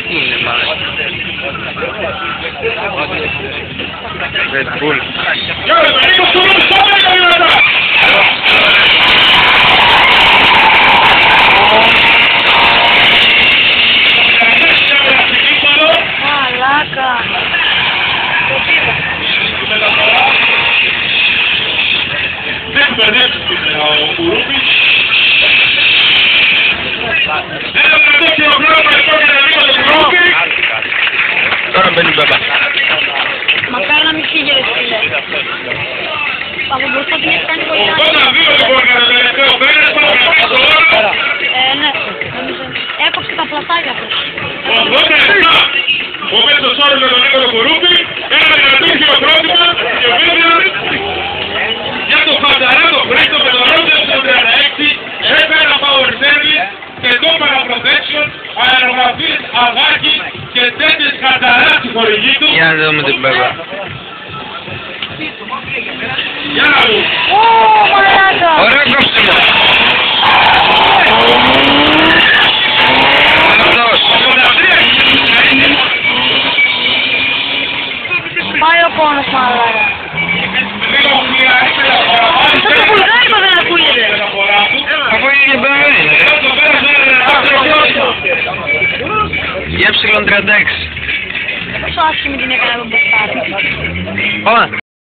Είναι μάλλον. Red Bull. Μαλάκα. Δεν μπερδέψεις σήμερα ο Κουρούπης. Ένα κρατό χειροκρότημα λοιπόν για να δείχνω τον Κουρούπη. Τώρα μπαίνει μπαμπά. Μακάρι να μην φύγει ρε φίλε. Από μπροστά την έχει κάνει πολύ Όταν δύο λοιπόν για το τελευταίο πέρας, πάμε να πεις το όρο. ναι, νομίζω. Έκοψε τα πλατάκια του. 87. Ο μέσος όρος με τον Νίκο Κουρούπη. Ένα κρατό χειροκρότημα και βέβαια για το φανταρά το Χρήστο με τον Ρόντες στο 36. Έφερα power service και το παραπροtection, αερογραφίες αγάκι και τέτοιες χανταρά στη χορηγή του. Για να δούμε την μπαμπά. Για να δούμε. Ω, μαλάκα. Ωραίο κόψιμο. Πάει ο πόνος μαλάκα. Αυτό το βουλγάρικο δεν ακούγεται. Αφού είναι και μπαμπά είναι. Για ψιλον 36. Πόσο άσχημη την έκανε τον μπαστάρι. Πάμε.